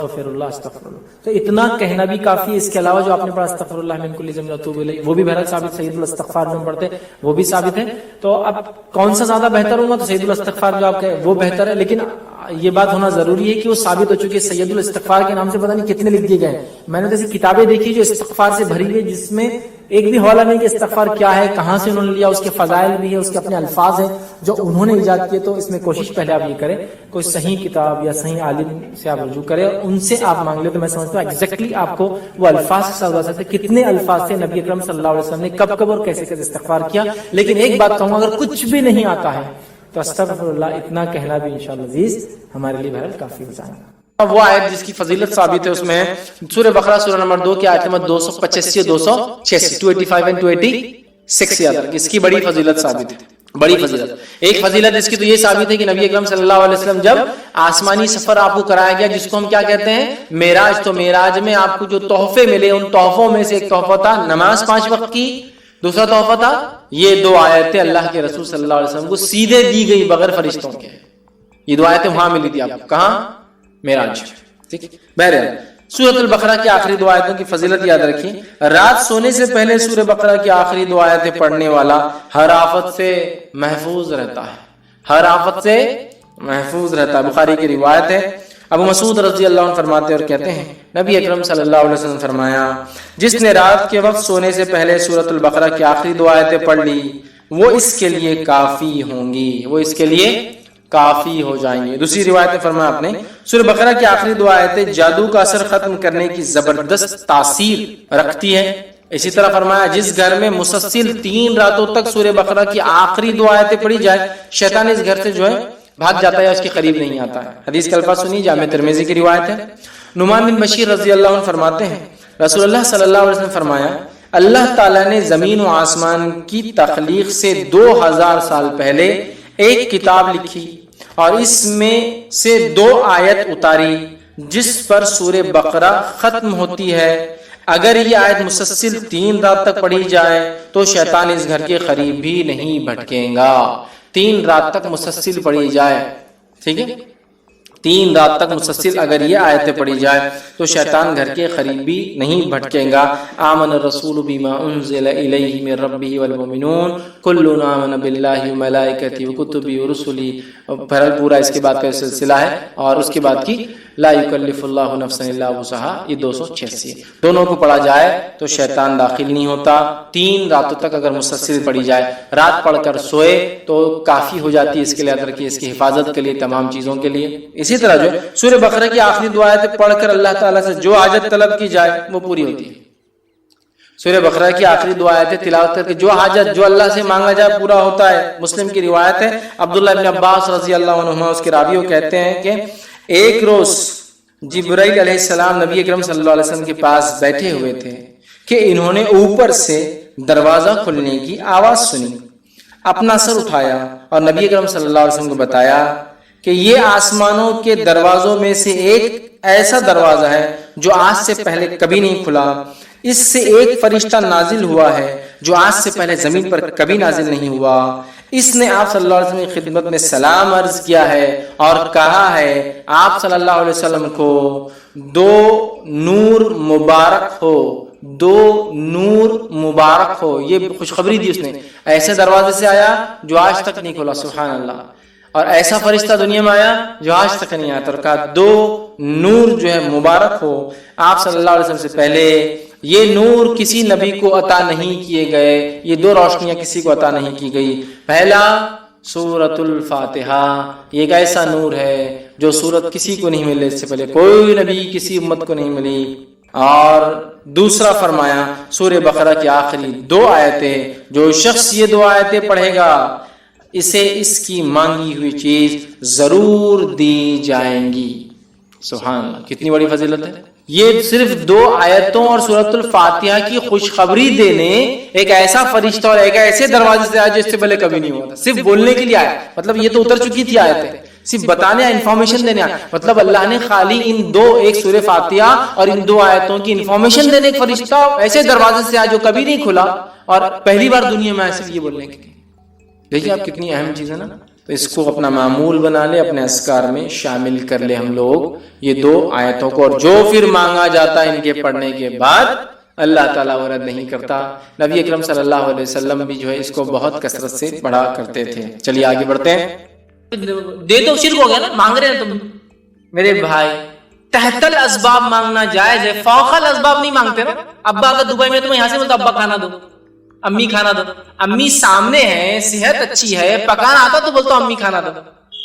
استغفر اللہ استغفر اللہ. تو اتنا کہنا بھی کافی ہے. اس کے علاوہ جو آپ نے پڑھا استغفر اللہ من کل ذنب واتوب الیہ، وہ بھی بہرحال ثابت، سید الاستغفار جو ہم پڑھتے ہیں وہ بھی ثابت ہے. تو اب کون سا زیادہ بہتر ہوگا؟ تو سید الاستغفار جو آپ کہے وہ بہتر ہے. لیکن یہ بات ہونا ضروری ہے کہ وہ ثابت ہو چکی ہے. سید الاستغفار کے نام سے پتہ نہیں کتنے لکھ دیے گئے. میں نے جیسے کتابیں دیکھی جو استغفار سے بھری ہوئی، جس میں ایک بھی حوالہ نہیں کہ استغفار کیا ہے، کہاں سے انہوں نے لیا، اس کے فضائل بھی ہے، اس کے اپنے الفاظ ہیں جو انہوں نے ایجاد کیے. تو اس میں کوشش پہلے آپ یہ کریں کوئی صحیح کتاب یا صحیح عالم سے آپ رجوع کریں اور ان سے آپ مانگ لیں. تو میں سمجھتا ہوں ایگزیکٹلی آپ کو وہ الفاظ سے سمجھ سکتے کتنے الفاظ سے نبی اکرم صلی اللہ علیہ وسلم نے کب کب اور کیسے کیسے استغفار کیا. لیکن ایک بات کہوں، اگر کچھ بھی نہیں آتا ہے تو استغفر اللہ اتنا کہنا بھی انشاءاللہ عزیز ہمارے لیے بہرحال کافی ہو جائے گا. وہ آیت جس کی فضیلت ثابت ہے اس میں سورہ بقرہ سورہ نمبر 2 کی آیت نمبر 285 286 285 and 286 یاد رکھیں. اس کی بڑی فضیلت ثابت ہے، بڑی فضیلت. ایک فضیلت اس کی تو یہ ثابت ہے کہ نبی اکرم صلی اللہ علیہ وسلم جب آسمانی سفر آپ کو کرایا گیا جس کو ہم کیا کہتے ہیں معراج، تو معراج میں آپ کو جو تحفے ملے ان تحفوں میں سے ایک تحفہ تھا نماز 5 وقت کی، دوسرا تحفہ تھا یہ 2 آیتیں اللہ کے رسول صلی اللہ علیہ وسلم کو سیدھے دی گئی بغیر فرشتوں کے. یہ 2 آیتیں وہاں ملی تھی آپ کو، کہاں؟ معراج. ٹھیک. بہرحال سورۃ البقرہ کی آخری 2 آیتوں کی فضیلت یاد رکھیں. رات سونے سے پہلے سورہ بقرہ کی آخری 2 آیتیں پڑھنے والا ہر آفت سے محفوظ رہتا ہے، ہر آفت سے محفوظ رہتا ہے. بخاری کی روایت ہے. ابو مسعود رضی اللہ عنہ فرماتے اور کہتے ہیں نبی اکرم صلی اللہ علیہ وسلم فرمایا جس نے رات کے وقت سونے سے پہلے سورۃ البقرہ کی آخری 2 آیتیں پڑھ لی وہ اس کے لیے کافی ہوں گی، وہ اس کے لیے کافی ہو جائیں گے. دوسری روایت میں فرمایا آپ نے سورہ بقرہ کی آخری 2 آیتیں جادو کا اثر ختم کرنے کی زبردست تاثیر رکھتی ہے. اسی طرح فرمایا جس گھر میں مسلسل 3 راتوں تک سورہ بقرہ کی آخری 2 آیتیں پڑھی جائے شیطان اس گھر سے جو ہے بھاگ جاتا ہے، اس کے قریب نہیں آتا ہے. حدیث کے الفاظ سنیے، جامع ترمذی کی روایت ہے. نعمان بن بشیر رضی اللہ عنہ فرماتے ہیں رسول اللہ صلی اللہ علیہ وسلم فرمایا اللہ تعالیٰ نے زمین و آسمان کی تخلیق سے 2000 سال پہلے ایک کتاب لکھی اور اس میں سے 2 آیت اتاری جس پر سورہ بقرہ ختم ہوتی ہے. اگر یہ آیت مسلسل 3 رات تک پڑھی جائے تو شیطان اس گھر کے قریب بھی نہیں بھٹکیں گا. 3 رات تک مسلسل پڑھی جائے، ٹھیک ہے، 3 رات تک مسلسل اگر یہ آیتیں پڑھی جائے تو شیطان گھر کے قریب بھی نہیں بھٹکیں گا. آمن الرسول بما انزل الیہ من ربہ والمؤمنون کل آمن باللہ وملائکتہ وکتبہ ورسلہ. پورا اس کے بعد کا سلسلہ ہے اور اس کے بعد کی لا یکلف اللہ نفسا الا وسعہا، یہ 286. دونوں کو پڑھا جائے تو شیطان داخل نہیں ہوتا. 3 راتوں تک اگر مسلسل پڑھی جائے، رات پڑھ کر سوئے تو کافی ہو جاتی ہے. اس کے لیے یاد رکھیے، اس کی حفاظت کے لیے، تمام چیزوں کے لیے. اسی طرح جو سورہ بقرہ کی آخری 2 آیتیں پڑھ کر اللہ تعالیٰ سے جو حاجت طلب کی جائے وہ پوری ہوتی ہے. سورہ بقرہ کی آخری 2 آیتیں تلاوت کر کے جو حاجت جو اللہ سے مانگا جائے پورا ہوتا ہے. مسلم کی روایت ہے، عبداللہ بن عباس رضی اللہ عنہما اس کے راوی کہتے ہیں کہ ایک روز جبرائیل علیہ السلام نبی اکرم صلی اللہ علیہ وسلم کے پاس بیٹھے ہوئے تھے کہ انہوں نے اوپر سے دروازہ کھلنے کی آواز سنی. اپنا سر اٹھایا اور نبی اکرم صلی اللہ علیہ وسلم کو بتایا کہ یہ آسمانوں کے دروازوں میں سے ایک ایسا دروازہ ہے جو آج سے پہلے کبھی نہیں کھلا. اس سے ایک فرشتہ نازل ہوا ہے جو آج سے پہلے زمین پر کبھی نازل نہیں ہوا. اس نے آپ صلی اللہ علیہ وسلم کی خدمت میں سلام عرض کیا ہے اور کہا ہے آپ صلی اللہ علیہ وسلم کو 2 نور مبارک ہو، 2 نور مبارک ہو. یہ خوشخبری دی اس نے. ایسے دروازے سے آیا جو آج تک نہیں کھلا، سبحان اللہ. اور ایسا فرشتہ دنیا میں آیا جو آج تک نہیں آیا. اور کہا 2 نور جو ہے مبارک ہو آپ صلی اللہ علیہ وسلم سے پہلے. یہ نور کسی نبی کو عطا نہیں کیے گئے، یہ 2 روشنیاں کسی کو عطا نہیں کی گئی. پہلا سورۃ الفاتحہ، یہ ایک ایسا نور ہے جو سورت کسی کو نہیں ملے، اس سے پہلے کوئی نبی کسی امت کو نہیں ملی. اور دوسرا فرمایا سورہ بقرہ کی آخری 2 آیتیں جو شخص یہ 2 آیتیں پڑھے گا اسے اس کی مانگی ہوئی چیز ضرور دی جائیں گی. سبحان اللہ، کتنی بڑی فضیلت ہے. یہ صرف 2 آیتوں اور سورۃ الفاتحہ کی خوشخبری دینے ایک ایسا فرشتہ اور ایک ایسے دروازے سے آیا جس سے پہلے کبھی نہیں ہوا تھا. صرف بولنے کے لیے آیا، مطلب یہ تو اتر چکی تھی آیتیں، صرف بتانے، انفارمیشن دینے آیا. مطلب اللہ نے خالی ان 2، ایک سورہ فاتحہ اور ان 2 آیتوں کی انفارمیشن دینے ایک فرشتہ ایسے دروازے سے آیا جو کبھی نہیں کھلا اور پہلی بار دنیا میں آیا صرف یہ بولنے کے لیے. دیکھیے آپ کتنی اہم چیز ہے نا. تو تو اس کو اپنا معمول بنا لے, اپنے اذکار میں شامل کر لے ہم لوگ یہ 2 آیتوں کو, اور جو پھر مانگا جاتا ہے ان کے پڑھنے کے بعد اللہ تعالیٰ وہ رد نہیں کرتا. نبی اکرم صلی اللہ علیہ وسلم بھی جو ہے اس کو بہت کثرت سے پڑھا کرتے تھے. چلیے آگے بڑھتے ہیں. دے تو شرک ہو گیا نا, مانگ رہے ہیں تم میرے بھائی. تحت الاسباب مانگنا جائز ہے, فوق الاسباب نہیں مانگتے نا. ابا اگر دبئی میں تمہیں یہاں سے بولتا ابا کھانا دو, امی کھانا دو, امی سامنے ہے, صحت اچھی ہے, پکانا آتا تو بولتا امی کھانا دو.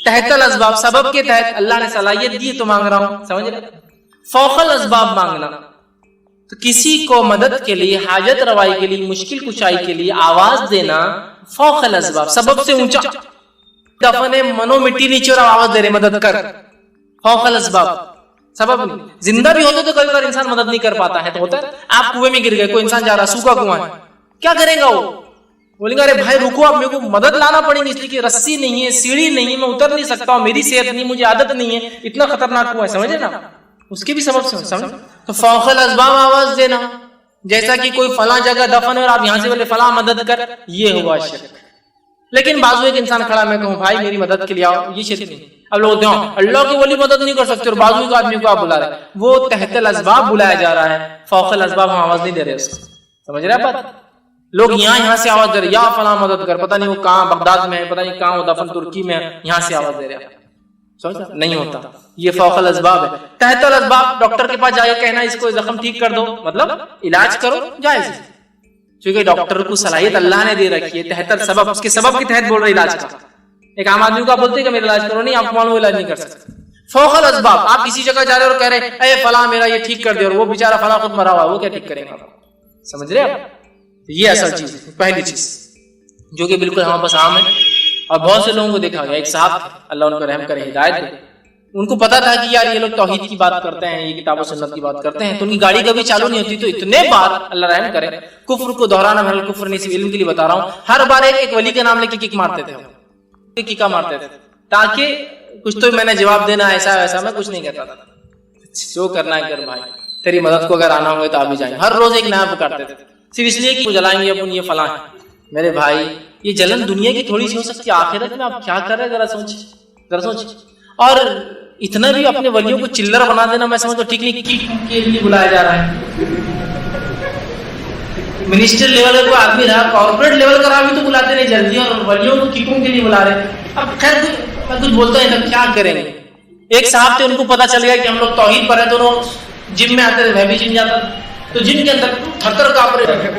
تحت الاسباب, سبب کے تحت اللہ نے صلاحیت دی تو مانگ رہا ہوں, سمجھ رہے. فوق الاسباب مانگنا تو کسی کو مدد کے لیے, حاجت روائی کے لیے, مشکل کشائی کے لیے آواز دینا فوق الاسباب, سبب سے اونچا. دفن منو مٹی نیچے اور آواز دے رہے مدد کر, فوق الاسباب, سبب نہیں. زندہ بھی ہوتے تو کبھی کبھی انسان مدد نہیں کر پاتا ہے, تو ہوتا ہے. آپ کنویں میں گر گئے, کوئی انسان جا رہا, سوکھا کنواں ہے, کیا کرے گا وہ؟ بولیں گے ارے بھائی رکو, آپ میرے کو مدد لانا پڑے گی, اس لیے کہ رسی نہیں ہے, سیڑھی نہیں ہے, میں اتر نہیں سکتا ہوں, میری صحت نہیں, مجھے عادت نہیں ہے, اتنا خطرناک کنواں ہے, سمجھے نا. اس کے بھی سبب سے سمجھ. تو فوق الاسباب آواز دینا, جیسا کہ کوئی فلاں جگہ دفن ہے اور آپ یہاں سے بولے فلاں مدد کر, یہ ہوا شرک. لیکن بازو ایک انسان کھڑا, میں کہوں بھائی میری مدد کے لیے آؤ, یہ شرک نہیں. اب لوگ اللہ کی ولی مدد نہیں کر سکتے اور بازو کے آدمی کو آپ بلا رہے, وہ تحت الاسباب بلایا جا رہا ہے, فوق الاسباب ہم آواز نہیں دے رہے اس کو, سمجھ رہے آپ. لوگ یہاں سے آواز دے رہے, یا فلاں مدد کر, پتہ نہیں وہ کہاں بغداد میں ہے, پتہ نہیں کہاں وہ دفن ترکی میں ہے, یہاں سے آواز دے رہے ہیں, نہیں ہوتا. یہ فوق الاسباب ہے. تحت الاسباب ڈاکٹر کے پاس جائے کہنا اس کو زخم ٹھیک کر دو, مطلب علاج کرو, جائز ہے, کیونکہ ڈاکٹر کو صلاحیت اللہ نے دے رکھی ہے. تحت السبب, اس کے سبب کے تحت بول رہے علاج کا. ایک عام آدمی کو آپ بولتے ہیں کہ میرا علاج کرو, نہیں, آپ کو معلوم علاج نہیں کر سکتے. فوق الاسباب, آپ کسی جگہ جا رہے اور کہہ رہے اے فلاں میرا یہ ٹھیک کر دے, اور وہ بیچارہ فلاں خود مرا ہوا, وہ کیا ٹھیک کرے گا, سمجھ رہے آپ. یہ اصل چیز ہے, پہلی چیز جو کہ بالکل ہمارے پاس عام ہے. اور بہت سے لوگوں کو دیکھا گیا, ایک صاحب تھے, اللہ ان کو رحم کرے, ہدایت دے, ان کو پتا تھا کہ یار یہ لوگ توحید کی بات کرتے ہیں, یہ کتاب و سنت کی بات کرتے ہیں, تو ان کی گاڑی کبھی چالو نہیں ہوتی, تو اتنے بار اللہ رحم کرے کفر کو دہرانا میں کفر نہیں, صرف علم کے لیے بتا رہا ہوں, ہر بار ایک ولی کے نام لے کے کک مارتے تھے, کیکا مارتے تھے, تاکہ کچھ تو میں نے جواب دینا, ایسا ویسا, میں کچھ نہیں کہتا تھا, جو کرنا ہے کر بھائی, تیری مدد کو اگر آنا ہوگا تو آپ بھی جائیں. ہر روز ایک نیا پکارتے تھے, صرف اس لیے کہ وہ جلائیں گے اپن, یہ فلاں ہے. میرے بھائی یہ جلن دنیا کی تھوڑی سی ہو سکتی ہے, آخرت میں آپ کیا کر رہے ہیں, ذرا سوچ. اور اتنا بھی اپنے ولیوں کو چلر بنا دینا میں سمجھتا ہوں ٹھیک نہیں. کی کے لیے بلایا جا رہا ہے, منسٹر لیول کا کوئی آدمی رہا, کارپوریٹ لیول کا رہا بھی تو بلاتے نہیں جلدی, اور ولیوں کو کیکوں کے لیے بلا رہے ہیں. اب خیر میں کچھ بولتا ہے کیا کریں گے. ایک صاحب تھے, ان کو پتا چل گیا کہ ہم لوگ توحید پر ہیں, تو جم میں آتے تھے, میں بھی جم جاتا تھا, تو جم کے اندر تھر کانپ رہے,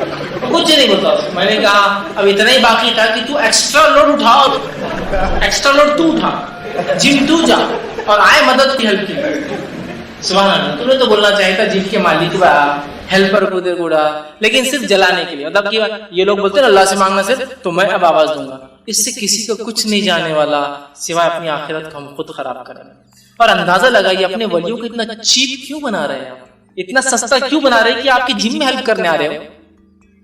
کچھ نہیں بولتا. میں نے کہا اب اتنا ہی باقی تھا کہ تو ایکسٹرا لوڈ اٹھا, ایکسٹرا لوڈ تو اٹھا, جم تو جا, اور آئے مدد کی ہیلپ کی. سبحان اللہ, تو نے تو بولنا چاہیے تھا جم کے مالک با ہیلپر کو دے گوڑا, لیکن صرف جلانے کے لیے. مطلب کہ یہ لوگ بولتے ہیں اللہ سے مانگنا صرف, تو میں اب آواز دوں گا, اس سے کسی کو کچھ نہیں جانے والا سوائے اپنی آخرت کو ہم خود خراب کریں. اور اندازہ لگائیے اپنے ولیوں کو اتنا چیپ کیوں بنا رہے ہیں, اتنا سستا کیوں بنا رہے ہیں کہ آپ کی جم میں ہیلپ کرنے آ رہے ہو.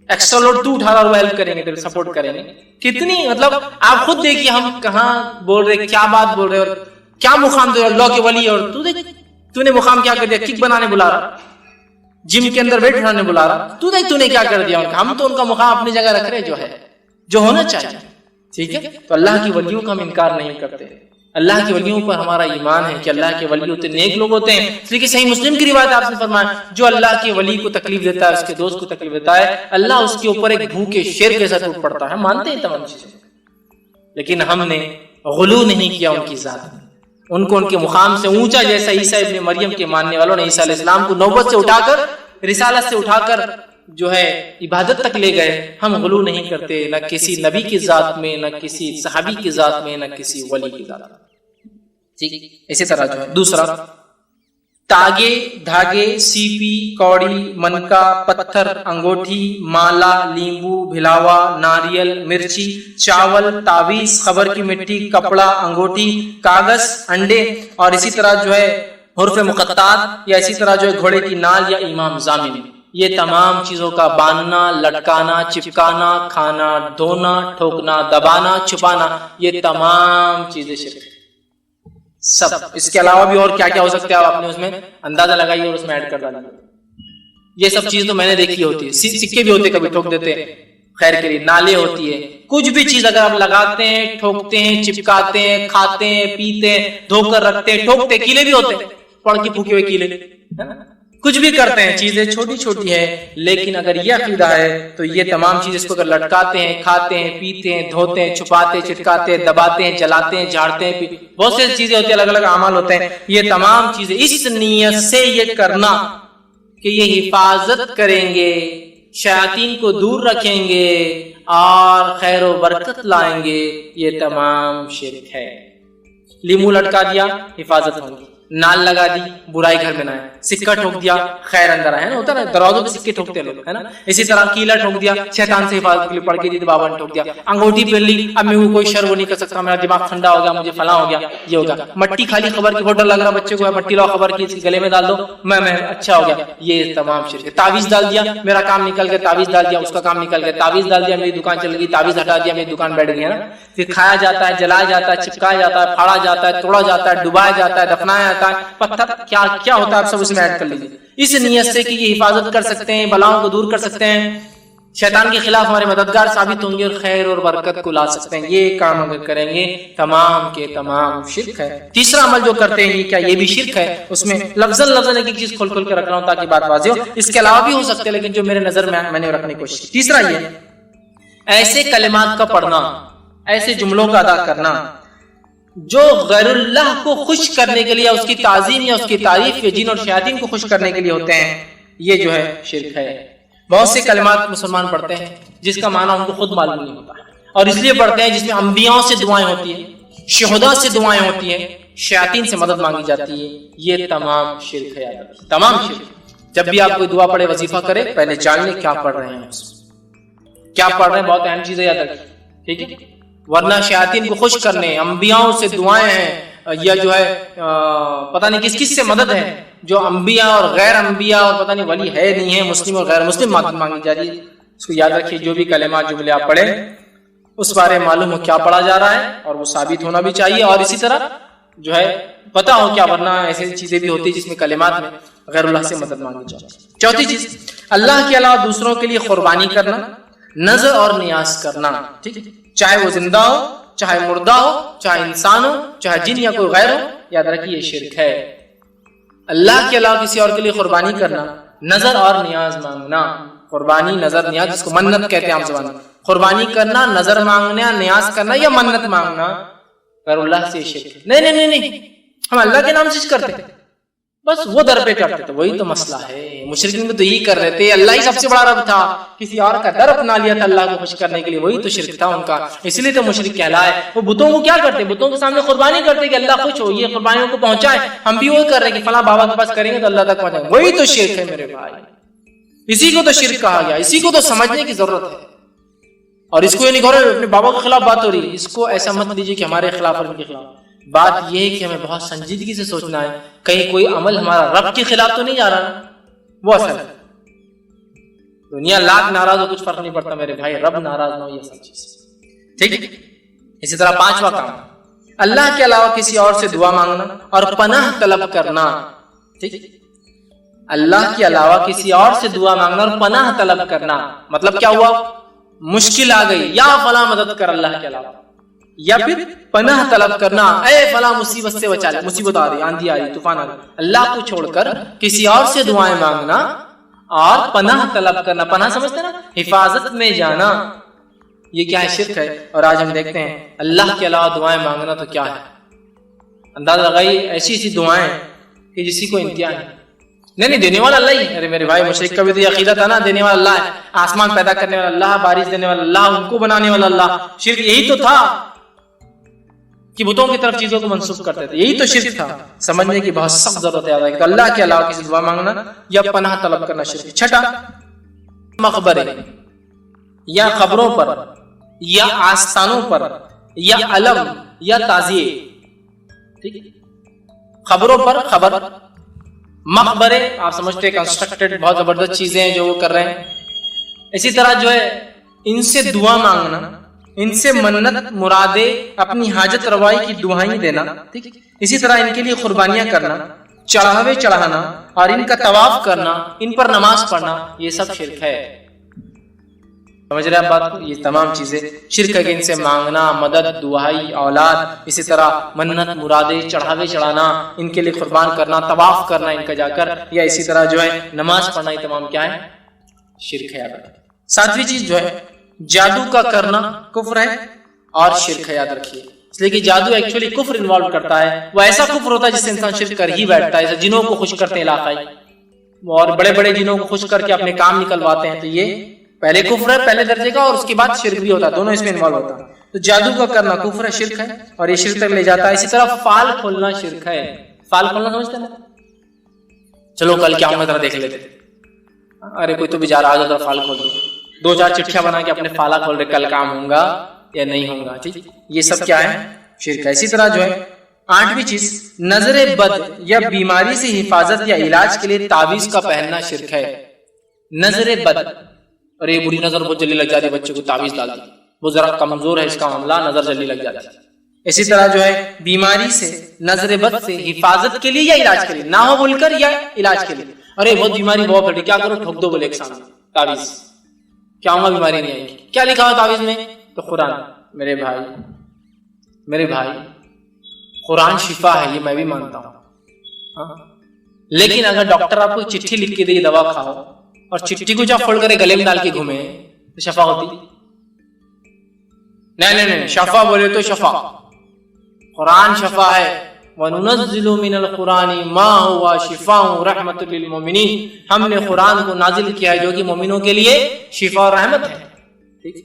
ایکسٹرا لوڈ تو اٹھا رہا اور وہ ہیلپ کریں گے, سپورٹ کریں گے. کتنی مطلب آپ خود دیکھیے ہم کہاں بول رہے, کیا بات بول رہے, اور کیا مقام دے اللہ کے ولی, اور تو نے مقام کیا کر دیا, کک بنانے بلا رہا, جم کے اندر ویٹ اٹھانے بلا رہا, تو دیکھ تو نے کیا کر دیا. ہم تو ان کا مقام اپنی جگہ رکھ رہے جو ہے, جو ہونا چاہیے. ٹھیک ہے, تو اللہ کی ولیوں کا ہم انکار نہیں کرتے. اللہ کے ولیوں پر ہمارا ایمان ہے کہ اللہ کے ولی ہوتے نیک لوگ ہوتے ہیں. اس لیے صحیح مسلم کی روایت آپ نے فرمایا, جو اللہ کے ولی کو تکلیف دیتا ہے, اس کے دوست کو تکلیف دیتا ہے, اللہ اس کے اوپر ایک بھوکے شیر کے ساتھ ٹوٹ پڑتا ہے. مانتے ہیں تمام چیزیں, لیکن ہم نے غلو نہیں کیا ان کی ذات میں, ان کو ان کے مقام سے اونچا, جیسا عیسیٰ ابن مریم کے ماننے والوں نے عیسیٰ علیہ السلام کو نوبت سے اٹھا کر, رسالت سے اٹھا کر جو ہے عبادت تک لے گئے. ہم غلو نہیں کرتے, نہ کسی نبی کی ذات میں, نہ کسی صحابی کی ذات میں, نہ کسی ولی کی ذات میں. ٹھیک, اسی طرح جو ہے دوسرا, تاگے, دھاگے, سیپی, کوڑی, منکا, پتھر, انگوٹھی, مالا, لیمبو, بھلاوا, ناریل, مرچی, چاول, تعویذ, خبر کی مٹی, کپڑا, انگوٹھی, کاغذ, انڈے, اور اسی طرح جو ہے حروف مقطعات, یا اسی طرح جو ہے گھوڑے کی نال یا امام ضامن. یہ تمام چیزوں کا باندھنا, لٹکانا, چپکانا, کھانا, دھونا, ٹھوکنا, دبانا, چھپانا, یہ تمام چیزیں شرک ہیں سب. اس کے علاوہ بھی اور کیا کیا ہو سکتا ہے, آپ نے اس میں اندازہ لگائیے اور اس میں ایڈ کر ڈالیے. یہ سب چیز تو میں نے دیکھی ہوتی ہے. سکے بھی ہوتے, کبھی ٹھوک دیتے, خیر کے لیے، نالے ہوتی ہے، کچھ بھی چیز اگر آپ لگاتے ہیں، ٹھوکتے ہیں، چپکاتے ہیں، کھاتے ہیں، پیتے ہیں، دھو کر رکھتے ہیں، ٹھوکتے، کیلے بھی ہوتے ہیں، پڑ کے پھوکے ہوئے کیلے، کچھ بھی کرتے ہیں، چیزیں چھوٹی چھوٹی ہیں، لیکن اگر یہ عقیدہ ہے تو یہ تمام چیزیں اس کو اگر لٹکاتے ہیں، کھاتے ہیں، پیتے ہیں، دھوتے ہیں، چھپاتے، چٹکاتے ہیں، دباتے ہیں، جلاتے ہیں، جھاڑتے ہیں، بہت سی چیزیں ہوتی ہیں، الگ الگ اعمال ہوتے ہیں، یہ تمام چیزیں اس نیت سے یہ کرنا کہ یہ حفاظت کریں گے، شیاطین کو دور رکھیں گے اور خیر و برکت لائیں گے، یہ تمام شرک ہے۔ لیمو لٹکا دیا، حفاظت ہوگی، نال لگا دی، برائی گھر میں نہ آئے، سکہ ٹھوک دیا، خیر اندر آئے، نا ہوتا ہے نا، دروازوں پہ سکے ٹھوکتے ہیں لوگ، ہے نا، اسی طرح کیلا ٹھوک دیا، شیطان سے حفاظت کے لیے پڑھ کے دی تو بابا نے ٹھوک دیا، انگوٹھی پہن لی، اب میں کوئی شر وہ نہیں کر سکتا، میرا دماغ ٹھنڈا ہو گیا، مجھے فلاں ہو گیا، یہ ہوگا، مٹی کھا لی، خبر کی ہوٹل لگ رہا بچے کو، مٹی لاؤ، خبر کی گلے میں ڈال دو، میں اچھا ہو گیا، یہ تمام شرک ہے۔ تعویذ ڈال دیا، میرا کام نکل گیا، تعویذ ڈال دیا، اس کا کام نکل گیا، تعویذ ڈال دیا، میری دکان چل گئی، تعویذ ہٹا دیا، میری دکان بیٹھ گئی، ہے نا، پھر کھایا جاتا ہے، جلایا جاتا ہے، چپکایا جاتا ہے، پھاڑا جاتا ہے، توڑا جاتا ہے، ڈبایا جاتا ہے، دفنایا جاتا ہے، پتھر کیا ہوتا ہے آپ سب اس میں ایڈ کر لیجیے، اس نیت سے کہ یہ حفاظت کر سکتے ہیں، بلاؤں کو دور کر سکتے ہیں، شیطان کے خلاف ہمارے مددگار ثابت ہوں گے اور خیر اور برکت کو لا سکتے ہیں، یہ کام اگر کریں گے تمام کے تمام شرک ہے۔ تیسرا عمل جو کرتے ہیں، کیا یہ بھی شرک ہے؟ اس میں لفظاً ایک ایک چیز کھول کھول کے رکھ رہا ہوں تاکہ بات واضح ہو، اس کے علاوہ بھی ہو سکتے ہیں لیکن جو میرے نظر میں نے رکھنے کی کوشش کی۔ تیسرا یہ ایسے کلمات کا پڑھنا، ایسے جملوں کا ادا کرنا جو غیر اللہ کو خوش کرنے کے لیے، اس کی تعظیم یا اس کی تعریف کے جن اور شیاطین کو خوش کرنے کے لیے ہوتے ہیں، یہ جو ہے شرک ہے۔ بہت سے کلمات مسلمان پڑھتے ہیں جس کا معنی ان کو خود معلوم نہیں ہوتا ہے، اور اس لیے پڑھتے ہیں جس میں انبیاء سے دعائیں ہوتی ہیں، شہداء سے دعائیں ہوتی ہیں، شیاطین سے مدد مانگی جاتی ہے، یہ تمام شرک ہے، تمام شرک۔ جب بھی آپ کوئی دعا پڑھے، وظیفہ کرے، پہلے جان لیں کیا پڑھ رہے ہیں، کیا پڑھ رہے ہیں، بہت اہم چیز ہے، یاد رکھیں، ٹھیک ہے، ورنہ شیاطین کو خوش کرنے، انبیاء سے دعائیں ہیں، یا جو ہے پتہ نہیں کس کس سے مدد ہے، جو انبیاء اور غیر انبیاء اور پتہ نہیں ولی ہے نہیں ہے، مسلم اور غیر مسلم مدد مانگی جا رہی ہے، اس کو یاد رکھیے۔ جو بھی کلمات جملے آپ پڑھیں اس بارے معلوم ہو کیا پڑھا جا رہا ہے، اور وہ ثابت ہونا بھی چاہیے، اور اسی طرح جو ہے پتہ ہو کیا، ورنہ ایسی چیزیں بھی ہوتی ہیں جس میں کلمات میں غیر اللہ سے مدد مانگی جاتی ہے۔ چوتھی چیز، اللہ کے علاوہ دوسروں کے لیے قربانی کرنا، نذر اور نیاز کرنا، ٹھیک ہے، چاہے وہ زندہ ہو، چاہے مردہ ہو، چاہے انسان ہو، چاہے جن یا کوئی غیر ہو، یاد رکھیے یہ شرک ہے۔ اللہ کے علاوہ کسی اور کے لیے قربانی کرنا، نذر اور نیاز مانگنا، قربانی، نذر، نیاز، جس کو منت کہتے ہیں عام زبان میں، قربانی کرنا، نذر مانگنا، نیاز کرنا یا منت مانگنا غیر اللہ سے شرک ہے۔ نہیں، ہم اللہ کے نام سے کرتے ہیں، بس وہ در پہ کرتے تھے، وہی تو مسئلہ ہے۔ مشرکین تو یہی کر رہے تھے، اللہ ہی سب سے بڑا رب تھا، کسی اور کا در اپنا لیا تھا اللہ کو خوش کرنے کے لیے، وہی تو شرک تھا ان کا، اس لیے تو مشرک کہلائے۔ وہ بتوں کو کیا کرتے، بتوں کے سامنے قربانی کرتے کہ اللہ خوش ہو، یہ قربانیوں کو پہنچائے، ہم بھی وہی کر رہے کہ فلاں بابا کے پاس کریں گے تو اللہ تک پہنچائیں گے، وہی تو شرک ہے میرے بھائی، اسی کو تو شرک کہا گیا، اسی کو تو سمجھنے کی ضرورت ہے۔ اور اس کو یہ نہیں کہہ رہے اپنے بابا کے خلاف بات ہو رہی ہے، اس کو ایسا مت لیجیے کہ ہمارے خلاف اور ان کے خلاف، بات یہ ہے کہ ہمیں بہت سنجیدگی سے سوچنا ہے، کہیں کوئی عمل ہمارا رب کے خلاف تو نہیں جا رہا، وہ اصل ہے۔ دنیا لاکھ ناراض ہو، کچھ فرق نہیں پڑتا میرے بھائی، رب ناراض نہ ہو، یہ سب چیز، ٹھیک ہے۔ اسی طرح پانچواں کام، اللہ کے علاوہ کسی اور سے دعا مانگنا اور پناہ طلب کرنا، ٹھیک، اللہ کے علاوہ کسی اور سے دعا مانگنا اور پناہ طلب کرنا، مطلب کیا ہوا، مشکل آ گئی، یا فلاں مدد کر اللہ کے علاوہ، یا پھر پناہ طلب کرنا، اے فلاں مصیبت سے بچا لے، مصیبت آ رہی، آندھی آ رہی، طوفان آ رہی، اللہ کو چھوڑ کر کسی اور سے دعائیں مانگنا اور پناہ طلب کرنا، پناہ سمجھتے نا، حفاظت میں جانا، یہ کیا ہے، شرک ہے۔ اور آج ہم دیکھتے ہیں اللہ کے علاوہ دعائیں مانگنا تو کیا ہے، اندازہ لگائی، ایسی دعائیں کہ جسی کو امتحان ہے، نہیں دینے والا اللہ ہی ہے۔ ارے میرے بھائی، مشرک کا بھی تو یہ عقیدہ تھا نا، دینے والا اللہ ہے، آسمان پیدا کرنے والا اللہ، بارش دینے والا اللہ، ان کو بنانے والا اللہ، شرک یہی تو تھا کہ بتوں کی طرف چیزوں کو منسوخ کرتے تھے، یہی تو شرک تھا۔ سمجھنے کی بہت سخت ضرورت ہے کہ اللہ کے علاوہ کسی دعا مانگنا یا پناہ طلب کرنا شرک۔ چھٹا، مقبرے یا قبروں پر یا آستانوں پر یا علم یا تعزیے، ٹھیک، قبروں پر خبر، مقبرے آپ سمجھتے ہیں کنسٹرکٹڈ بہت زبردست چیزیں ہیں جو وہ کر رہے ہیں، اسی طرح جو ہے ان سے دعا مانگنا، ان سے منت مرادے، اپنی حاجت روائی کی دعائیں دینا، ٹھیک، اسی طرح ان کے لیے قربانیاں کرنا، چڑھاوے چڑھانا اور ان کا طواف کرنا، ان پر نماز پڑھنا، یہ سب شرک ہے۔ سمجھ رہے ہیں آپ بات کو؟ یہ تمام چیزیں شرک ہے کہ ان سے مانگنا، مدد، دعائی، اولاد، اسی طرح منت، مرادیں، چڑھاوے چڑھانا، ان کے لیے قربان کرنا، طواف کرنا ان کا جا کر، یا اسی طرح جو ہے نماز پڑھنا، یہ تمام کیا ہے؟ شرک ہے. یاد رکھیں. ساتویں چیز جو ہے جادو کا کرنا کفر ہے اور شرک ہے. یاد رکھیے، اس لیے کہ جادو ایکچولی کفر انوالو کرتا ہے. وہ ایسا کفر ہوتا ہے جس سے انسان شرک کر ہی بیٹھتا ہے. جنوں کو خوش کرتے ہیں علاقائی، اور بڑے بڑے جنوں کو خوش کر کے اپنے کام نکلواتے ہیں، تو یہ پہلے کفر ہے پہلے درجے کا، اور اس کے بعد شرک بھی ہوتا ہے. دونوں اس میں انوالو ہوتا ہے. تو جادو کا کرنا کفر ہے، شرک ہے، اور یہ شرک تک لے جاتا ہے. اسی طرح فال کھولنا شرک ہے. فال کھولنا سمجھتے ہیں؟ چلو کل کیا ہوگا ذرا دیکھ لیتے. ارے کوئی تو بھی جا رہا ہے، فال کھول دو، 2-4 چٹھیاں بنا کے اپنے فالا کھول رہے، کل کام ہوگا یا نہیں ہوگا. ٹھیک، یہ سب کیا ہے؟ شرک ہے. اسی طرح جو ہے 8ویں چیز نظر بد یا بیماری سے حفاظت یا علاج کے لیے تعویذ کا پہننا شرک ہے. نظر بد، اور یہ بری نظر بہت جلدی لگ جاتی ہے، بچے کو تعویذ ڈال دی، وہ ذرا کمزور ہے اس کا معاملہ، نظر جلدی لگ جاتی ہے. اسی طرح جو ہے بیماری سے، نظر بد سے حفاظت کے لیے یا علاج کے لیے، نہ ہو بول کر یا علاج کے لیے. ارے بہت بیماری بہت بڑی، کیا کرو؟ ٹھوک دو بولے ایک سامنے تعویذ، کیا ہوگا؟ بیماری نہیں آئے گی. کیا لکھا ہوا تعویذ میں؟ تو قرآن. میرے بھائی قرآن شفا ہے، یہ میں بھی مانتا ہوں، لیکن اگر ڈاکٹر آپ کو چٹھی لکھ کے دے دوا کھاؤ، اور چٹھی کو جب پھوڑ کر گلے میں ڈال کے گھومے، تو شفا ہوتی؟ نہیں، شفا بولے تو شفا، قرآن شفا ہے. وَنُنَزِّلُ مِنَ الْقُرْآنِ مَا هُوَ شِفَاءٌ وَرَحْمَةٌ لِّلْمُؤْمِنِينَ. ہم نے قرآن کو نازل کیا ہے جو کہ مومنوں کے لیے شفا اور رحمت ہے. ٹھیک،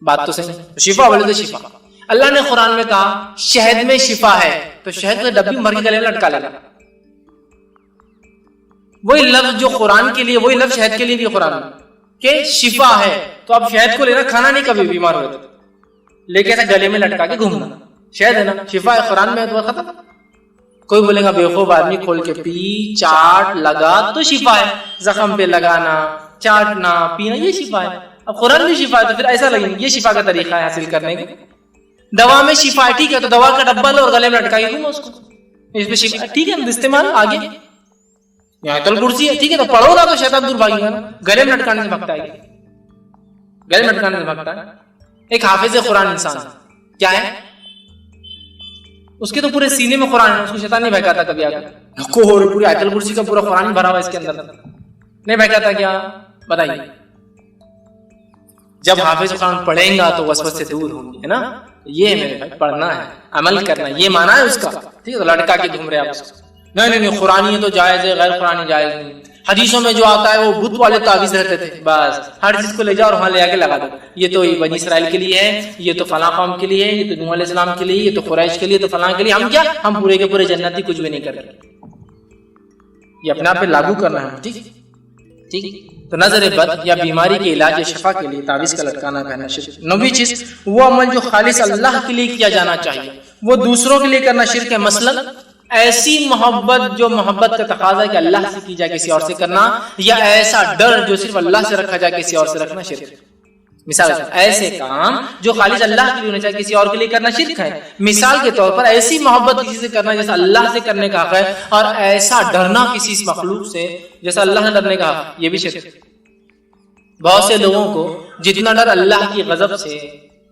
بات تو صحیح. شفا بولے تو شفا. اللہ نے قرآن میں کہا شہد میں شفا ہے، تو شہد میں ڈبی بھر کے گلے میں لٹکا لینا. وہی لفظ جو قرآن کے لیے، وہی لفظ شہد کے لیے بھی قرآن میں کہ شفا ہے. تو اب شہد کو لینا، کھانا نہیں کبھی بیمار ہوئے تو، لیکن ایسا گلے میں لٹکا کے گھومنا. شہد ہے نا، شفا ہے، قرآن میں ہے، تو ختم. کوئی بولے گا بیوقوف آدمی، کھول کے پی، چاٹ، لگا تو شفا ہے. زخم پہ لگانا، چاٹنا، پینا، یہ شفا ہے. اب قرآن بھی شفا ہے، تو پھر ایسا لگے یہ شفا کا طریقہ ہے حاصل کرنے کا. دوا میں شفا ہے، ٹھیک ہے، تو دوا کا ڈبہ لو اور گلے میں لٹکائیے گھومو اس کو، اس میں شفا، ٹھیک ہے، استعمال. آگے یہاں آیت الکرسی ہے، ٹھیک ہے، تو پڑھو گا تو شیطان دور بھاگے گا نا. گلے میں لٹکانے سے بھگتا ہے، گلے میں لٹکانے سے بھگتا ہے. ایک حافظ قرآن انسان کیا ہے؟ اس کے تو پورے سینے میں قرآن ہے، اس کو شیطان نہیں بہکاتا کبھی. آگے پوری آیت الکرسی کا پورا قرآن بھرا ہوا اس کے اندر، نہیں بہکاتا کیا؟ بتائیے. جب حافظ قرآن پڑھیں گا تو وسوسے دور ہوں گے، ہے نا. یہ میرے بھائی پڑھنا ہے، عمل کرنا ہے، یہ مانا ہے اس کا. ٹھیک ہے، لڑکا کے گھوم رہے آپ اس کو. نہیں قرآنی ہے تو جائز ہے، غیر قرآنی جائز نہیں. حدیثوں میں جو آتا ہے وہ بت والے تعویذ رہتے تھے، بس ہر چیز کو لے جاؤ اور وہاں لے آ کے لگا دو. یہ تو بنی اسرائیل کے لیے ہے، یہ تو فلاں قوم کے لیے ہے، یہ تو نوح علیہ السلام کے لیے، یہ تو قریش کے لیے، تو فلاں کے لیے. ہم کیا، ہم پورے کے پورے جنتی کچھ بھی نہیں کر رہے. یہ اپنے آپ پہ لاگو کرنا ہے. ٹھیک. تو نظر بد یا بیماری کے علاج یا شفا کے لیے تعویذ کا لٹکانا پہننا شرک. 9ویں چیز وہ عمل جو خالص اللہ کے لیے کیا جانا چاہیے وہ دوسروں کے لیے کرنا شرک ہے. مثلا ایسی محبت جو محبت کا تقاضا ہے کہ اللہ سے کی جائے کسی اور سے کرنا، یا ایسا ڈر جو صرف اللہ سے رکھا جائے کسی اور سے رکھنا شرک ہے. مثال ایسے کام جو خالص اللہ کے لیے ہونا چاہیے کسی اور کے لیے کرنا شرک ہے. مثال کے طور پر ایسی محبت کسی سے کرنا جیسا اللہ سے کرنے کا حق ہے، اور ایسا ڈرنا کسی مخلوق سے جیسا اللہ سے ڈرنے کا حق ہے، یہ بھی شرک ہے. بہت سے لوگوں کو جتنا ڈر اللہ کی غضب سے،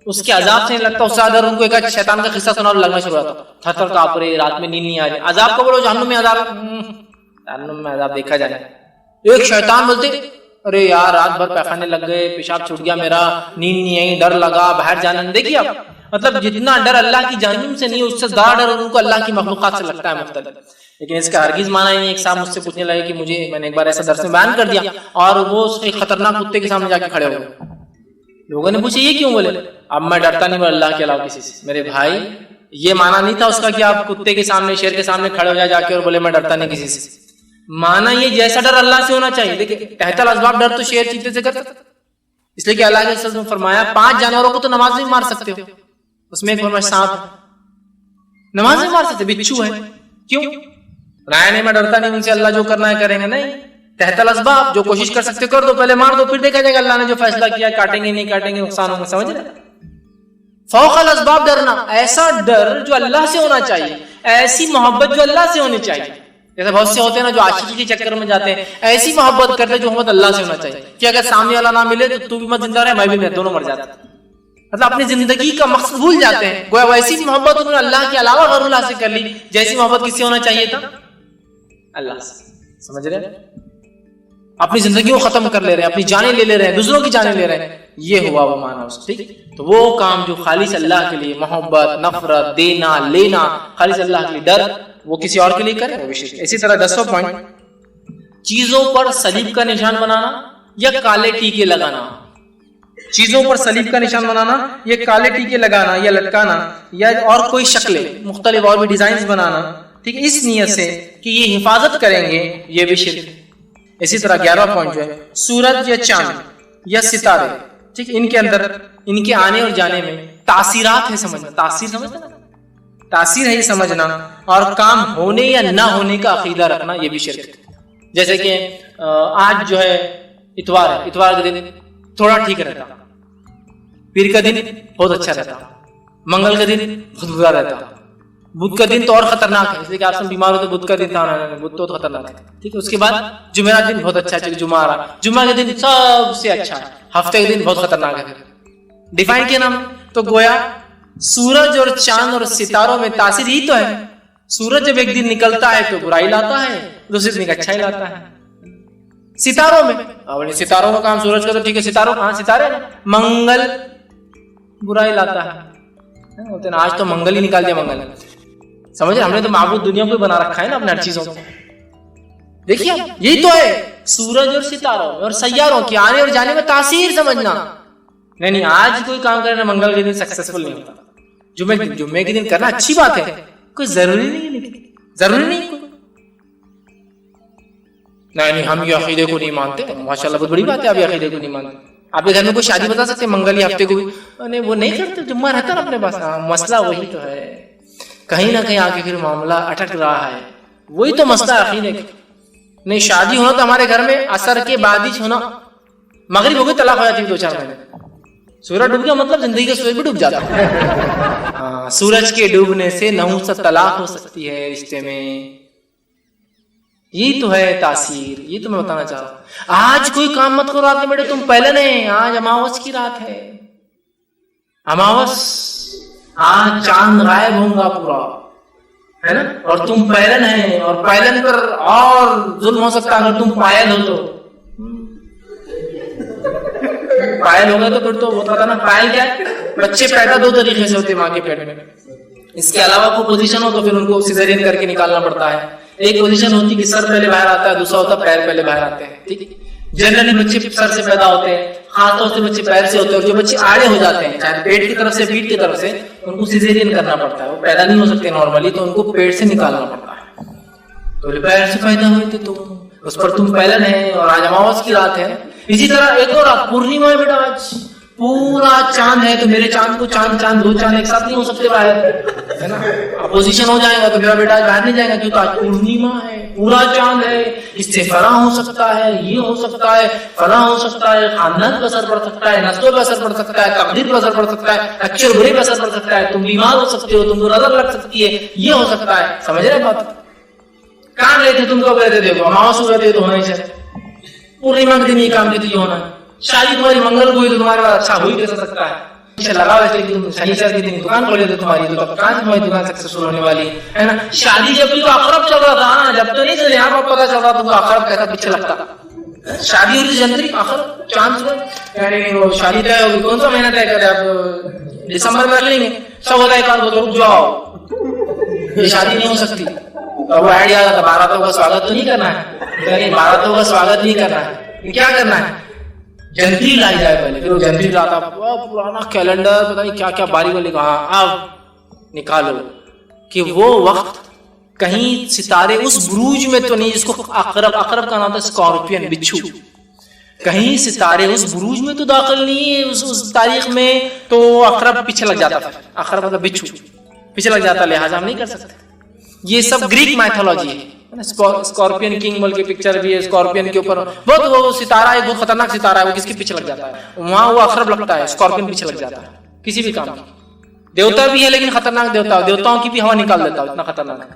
اس کے عذاب سے نہیں لگتا، اس سے ڈر ان کو ایک شیطان کا قصہ سنا اور لگنا شروع ہوتا، تھر تھر کانپ رہے، رات میں نیند نہیں آ رہی. عذاب کو بولو جہنم میں عذاب، جہنم میں عذاب دیکھا جائے. ایک شیطان بولتے ارے یار رات بھر پیخانے لگ گئے، پیشاب چھوٹ گیا میرا، نیند نہیں آئی، ڈر لگا، باہر جانا نہیں. دیکھیے اب مطلب جتنا ڈر اللہ کی جہنم سے نہیں، اس سے زیادہ ڈر ان کو اللہ کی مخلوقات سے لگتا ہے مختلف. لیکن اس کا ہرگز مانا نہیں. ایک صاحب مجھ سے پوچھنے لگے کہ میں نے ایک بار ایسا درس میں بیان کر دیا اور وہ ایک خطرناک کتے کے سامنے جا کے کھڑے ہو گئے. لوگوں نے پوچھا یہ کیوں؟ بولے اب میں ڈرتا نہیں اللہ کے علاوہ کسی سے. میرے بھائی یہ مانا نہیں تھا اس کا کہ آپ کتے کے سامنے، شیر کے سامنے کھڑے ہو جا کے اور بولے میں ڈرتا نہیں کسی سے. مانا یہ جیسا ڈر اللہ سے ہونا چاہیے. دیکھیں تحت الاسباب ڈر تو شیر چیتے سے کرتا، اس لیے کہ اللہ کے رسول نے فرمایا 5 جانوروں کو تو نماز میں مار سکتے ہو. اس میں ایک فرمایا سانپ، نماز میں مار سکتے. بچھو ہے، کیوں؟ رائے نہیں میں ڈرتا نہیں ان سے، اللہ جو کرنا ہے کریں گے. نہیں، تحت الاسباب جو کوشش کر سکتے کر دو، پہلے مار دو، پھر دیکھا جائے گا اللہ نے جو فیصلہ کیا، کاٹیں گے نہیں کاٹیں گے، نقصان ہوگا. سمجھ رہے؟ فوق الاسباب ڈرنا، ایسا ڈر جو اللہ سے ہونا چاہیے، ایسی محبت جو اللہ سے ہونی چاہیے. جیسے بہت سے ہوتے ہیں نا جو عاشقی کے چکر میں جاتے ہیں, ایسی محبت کرتے ہیں جو محبت اللہ سے ہونا چاہیے کہ اگر سامنے والا نہ ملے تو بھی مت زندہ رہے, میں بھی نہیں, دونوں مر جاتے ہیں. مطلب اپنی زندگی کا مقصد بھول جاتے ہیں. گویا ویسی محبت انہوں نے اللہ کے علاوہ غیر اللہ سے کر لی جیسی محبت کس سے ہونا چاہیے تھا, اللہ سے. سمجھ رہے ہیں؟ اپنی زندگی کو ختم کر لے رہے ہیں, اپنی جانیں لے لے رہے ہیں, دوسروں کی جانیں لے رہے ہیں. یہ ہوا وہ معنی اس. ٹھیک, تو وہ کام جو خالص اللہ کے لیے محبت, نفرت, دینا لینا, خالص اللہ کے لیے ڈر, وہ کسی اور کے لیے کرے وہ بھی شرک. اسی طرح 10واں پوائنٹ, چیزوں پر صلیب کا نشان بنانا یا کالے ٹیکے لگانا. چیزوں پر صلیب کا نشان بنانا, یہ کالے ٹیکے لگانا یا لٹکانا یا اور کوئی شکلیں مختلف اور بھی ڈیزائنز بنانا, ٹھیک ہے, اس نیت سے کہ یہ حفاظت کریں گے, یہ بھی شرک. اسی طرح 11واں پوائنٹ جو ہے, سورج یا چاند یا ستارے, ٹھیک, ان کے اندر ان کے آنے اور جانے میں تاثیرات ہے سمجھنا. تاثیر سمجھنا, تاثیر ہے یہ سمجھنا, اور کام ہونے یا نہ ہونے کا عقیدہ رکھنا, یہ بھی شرک. جیسے کہ آج جو ہے اتوار ہے, اتوار کا دن تھوڑا ٹھیک رہتا, پیر کا دن بہت اچھا رہتا, منگل کا دن بہت برا رہتا, بدھ کا دن تو اور خطرناک ہے, اس لیے کہ آپ سب بیمار ہوتے بدھ کا دن تھا, بدھ تو خطرناک ہے. ٹھیک ہے, اس کے بعد جمعرات دن بہت اچھا ہے, جمعہ آ رہا, جمعہ کا دن سب سے اچھا ہے, ہفتے کا دن بہت خطرناک ہے. ڈیفائن کیا نام, تو گویا سورج اور چاند اور ستاروں میں تاثیر ہی تو ہے. سورج جب ایک دن نکلتا ہے تو برائی لاتا ہے, دوسرے دن اچھا ہی لاتا ہے. ستاروں میں, ستاروں کا کام سورج کا تو ٹھیک ہے, ستاروں کہاں ستارے, منگل برائی لاتا ہے. آج تو منگل ہی نکال دیا, منگل. سمجھے, ہم نے تو معبود دنیا کو بنا رکھا ہے نا اپنے ہر چیزوں کو. دیکھیے یہی تو ہے, سورج اور ستاروں اور سیاروں کے آنے اور جانے میں تاثیر سمجھنا. نہیں, آج کوئی کام کرنا منگل کے دن سکسیسفل نہیں ہوتا, جمعے کے دن کرنا اچھی بات ہے, کوئی ضروری نہیں, ضروری نہیں. نہیں, ہم یہ عقیدے کو نہیں مانتے, ماشاءاللہ بہت بڑی بات ہے, آپ یہ عقیدے کو نہیں مانتے. آپ کے گھر میں کوئی شادی بتا سکتے ہیں منگل یا ہفتے کو بھی, وہ نہیں کرتے, جمعہ رہتا نا اپنے پاس. مسئلہ وہی تو ہے, کہیں نہ کہیں آگے پھر معاملہ اٹک رہا ہے. وہی تو مسئلہ عقیدے کا. نہیں, شادی ہونا تو ہمارے گھر میں اثر کے بعد ہی ہونا, مغرب ہو گئی طلاق ہو جاتی ہے 2-4 مہینے, سورج ڈوب گیا مطلب زندگی کا سورج بھی ڈوب جاتا ہے. ہاں, سورج کے ڈوبنے سے نحوست طلاق ہو سکتی ہے رشتے میں. یہی تو ہے تاثیر, یہ تو میں بتانا چاہ رہا ہوں. آج کوئی کام مت کرو, آپ کے بیٹے تم پہلے نہیں, آج اماوس کی رات ہے, اماوس, آج چاند غائب ہوں گا پورا, ہے نا, اور تم پہلن ہے, اور پہلن پر اور ظلم ہو سکتا ہے اگر تم پائل ہو تو. پائل ہو گئے تو پھر تو وہ پتا نا پائل کیا ہے. بچے پیدا 2 طریقے سے ہوتے ماں کے پیٹ میں, اس کے علاوہ کوئی پوزیشن ہو تو پھر ان کو سیزرین کر کے نکالنا پڑتا ہے. ایک پوزیشن ہوتی ہے کہ سر پہلے باہر آتا ہے, دوسرا ہوتا ہے پیر پہلے باہر آتے ہیں. ٹھیک, جنرلی بچے سر سے پیدا ہوتے ہیں, ہاتھوں سے بچے پیر سے ہوتے ہیں, اور جو بچے آڑے ہو جاتے ہیں چاہے پیٹ کی طرف سے پیٹ کی طرف سے, ان کو سیزرین کرنا پڑتا ہے. وہ پیدا نہیں ہو سکتے نارملی, تو ان کو پیٹ سے نکالنا پڑتا ہے. تو پیر سے پیدا ہوئے تھے تو اس پر تم پہلن ہے, اور آج اماوس کی رات ہے. اسی طرح ایک اور رات پورنیما ہے بیٹا, آج پورا چاند ہے, تو میرے چاند کو چاند 2 چاند ایک ساتھ نہیں ہو سکتے باہر, ہے نا. اپوزیشن ہو جائے گا تو میرا بیٹا آج باہر نہیں جائے گا, کیونکہ آج پورنیما ہے, پورا چاند ہے, اس سے فلاں ہو سکتا ہے, یہ ہو سکتا ہے, فلاں ہو سکتا ہے, خاندان پر اثر پڑ سکتا ہے, نسلوں پر اثر پڑ سکتا ہے, تقدیر پر اثر پڑ سکتا ہے, اچھے اور برے پر اثر پڑ سکتا ہے, تم بیمار ہو سکتے ہو, تم کو نظر لگ سکتی ہے, یہ ہو سکتا ہے. سمجھ رہے بات, کام لیتے تم کو کہتے دیکھو اماوس ہو رہتے تو ہونا ہی چاہیے, پورنیما کے دن یہ کام دیتے یہ ہونا ہے. شادی تمہاری منگل کو ہوئی تو تمہارے پاس اچھا ہوئی کیسا سکتا ہے. لگا ویسے کہ تم شنیچر کے دن دکان کھولے تو تمہاری تو کہاں سے تمہاری دکان سکسیسفل ہونے والی ہے نا. شادی جب بھی تو عقرب چل رہا تھا, جب تو نہیں چل یہاں پر پتا چل رہا تم کو عقرب کیسا پیچھے لگتا. شادی ہو رہی جنوری عقرب چاند یعنی وہ شادی طے ہوگی, کون سا مہینہ طے کرے آپ, دسمبر میں کر لیں گے, سب ہوتا ہے کار کو تو رک جاؤ, یہ شادی نہیں ہو سکتی. اور وہ ایڈ یاد آتا 12 کا سواگت تو نہیں کرنا ہے, 12 کا سواگت نہیں کرنا ہے, کیا کرنا ہے, جنتری لائی جائے پہلے, پھر وہ جنتری لاتا, پرانا کیلنڈر پتہ نہیں کیا کیا باری والی کہا, اب نکالو کہ وہ وقت کہیں ستارے اس بروج میں تو نہیں جس کو عقرب کا نام تھا اسکارپین, بچھو, کہیں ستارے اس بروج میں تو داخل نہیں ہے اس تاریخ میں, تو عقرب پیچھے لگ جاتا تھا. عقرب مطلب بچھو پیچھے لگ جاتا, لہٰذا ہم نہیں کر سکتے. یہ سب گریک مائتھولوجی ہے. اسکارپین کنگ بول کے پکچر بھی ہے, اسکارپین کے اوپر بہت وہ ستارہ ہے, بہت خطرناک ستارہ ہے, وہ کس کے پیچھے لگ جاتا ہے, وہاں وہ عقرب لگتا ہے, اسکارپین پیچھے لگ جاتا ہے کسی بھی کام کی. دیوتا بھی ہے لیکن خطرناک دیوتا, دیوتاؤں کی بھی ہوا نکال دیتا ہے, اتنا خطرناک ہے.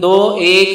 2 1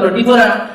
24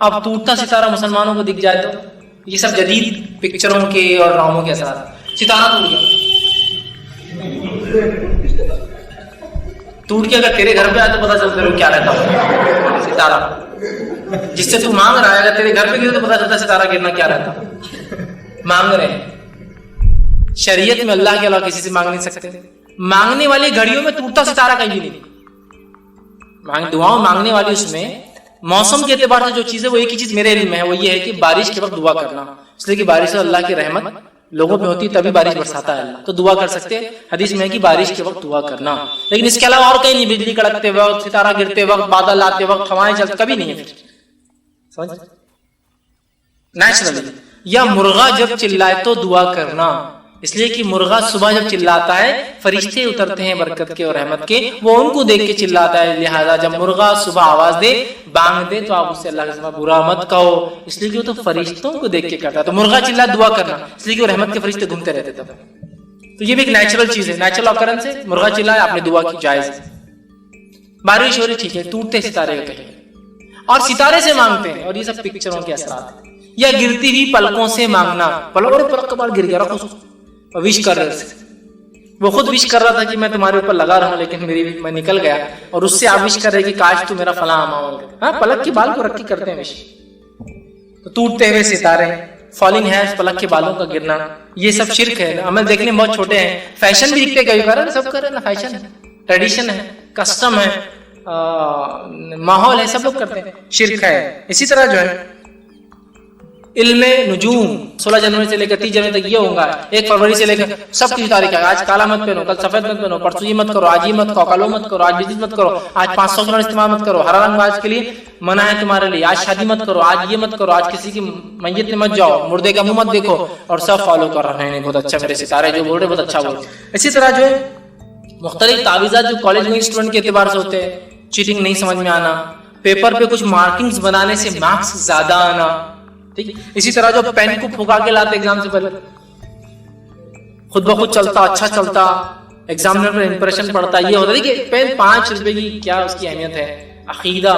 اب ٹوٹتا ستارہ مسلمانوں کو دکھ جائے تو یہ سب جدید پکچروں کے اور ڈراموں کے اثرات. ستارہ ٹوٹ گیا, ٹوٹ کے اگر تیرے گھر پہ آئے تو پتا چلتا ہے کیا رہتا ستارہ, جس سے تو مانگ رہا ہے اگر تیرے گھر پہ گرے تو پتا چلتا ستارہ گرنا کیا رہتا. مانگ رہے ہیں, شریعت میں اللہ کے علاوہ کسی سے مانگ نہیں سکتے. مانگنے والی گھڑیوں میں ٹوٹتا ستارہ کہیں بھی نہیں. دعاؤں مانگنے والی اس میں موسم کے اعتبار سے جو چیز ہے وہ ایک ہی چیز میرے علم میں ہے, وہ یہ ہے کہ بارش کے وقت دعا کرنا, اس لیے کہ بارش سے اللہ کی رحمت لوگوں پہ ہوتی ہے تبھی بارش برساتا ہے اللہ, تو دعا کر سکتے ہیں. حدیث میں ہے کہ بارش کے وقت دعا کرنا, لیکن اس کے علاوہ اور کہیں نہیں. بجلی کڑکتے وقت, ستارہ گرتے وقت, بادل آتے وقت, ہوائیں چلتے, کبھی نہیں ہے. سمجھ نیچرلی. یا مرغا جب چلائے تو دعا کرنا, اس لیے کہ مرغا صبح جب چلاتا ہے فرشتے اترتے ہیں برکت کے اور رحمت کے, وہ ان کو دیکھ کے چلاتا ہے. لہذا جب مرغا صبح آواز دے, بانگ دے, تو آپ اس سے اللہ کے سوا برا مت کہو, اس لیے کہ وہ تو فرشتوں کو دیکھ کے کرتا ہے. تو مرغا چلا دعا کرنا, اس لیے کہ وہ رحمت کے فرشتے گھومتے رہتے تب. تو یہ بھی ایک نیچرل چیز ہے, نیچرل آکرنس ہے. مرغا چلا, آپ نے دعا کی, جائز. بارش ہو رہی, ٹھیک ہے, ٹوٹتے ستارے کا کہیں اور ستارے سے مانگتے ہیں, اور یہ سب پکچروں کے اثرات. یا گرتی ہوئی پلکوں سے مانگنا, پلک کے بعد گر گیا, رکھو وش کر رہے تھے, وہ خود وش کر رہا تھا کہ میں تمہارے اوپر لگا رہا ہوں, لیکن میں نکل گیا, اور اس سے آپ وش کر رہے کہ کاش تو میرا فلاں اماؤنٹ. ہاں, پلک کے بال کو رکھ کے کرتے ہیں وش. تو ٹوٹتے ہوئے ستارے, فالنگ ہیئرز, پلک کے بالوں کا گرنا, یہ سب شرک ہے. عمل دیکھنے میں بہت چھوٹے ہیں, فیشن بھی دکھتے کبھی کر سب کر رہے نا, فیشن ہے, ٹریڈیشن ہے, کسٹم ہے, ماحول ہے, سب لوگ کرتے ہیں, شرک ہے. اسی طرح جو ہے علم نجوم 16 جنوری سے لے کر 30 جنوری تک یہ ہوگا, 1 فروری سے لے کر سب کی تاریخ ہے. آج کالا مت پہنو, کل سفید مت پہنو, پرسوں یہ مت کرو, آج یہ مت کرو, کلو مت کرو, آج بزنس مت کرو, آج 500 کا استعمال مت کرو, ہرا رنگ آج کے لیے منع ہے تمہارے لیے, آج شادی مت کرو, آج یہ مت کرو, آج کسی کی میت میں مت جاؤ, مردے کا منہ مت دیکھو, اور سب فالو کر رہے ہیں. بہت اچھا, میرے ستارے جو بول رہے بہت اچھا بول رہے. اسی طرح جو ہے مختلف تعویذات جو کالج میں اسٹوڈنٹ کے اعتبار سے ہوتے ہیں, چیٹنگ نہیں سمجھ میں آنا, پیپر پہ کچھ مارکنگز بنانے سے مارکس زیادہ آنا, ٹھیک. اسی طرح جو پین کو پھکا کے لاتے ایگزام سے پہلے, خود بخود چلتا, اچھا چلتا, ایگزامنر پر امپریشن پڑتا, یہ ہوتا ہے کہ پین 5 روپے کی کیا اس کی اہمیت ہے. عقیدہ,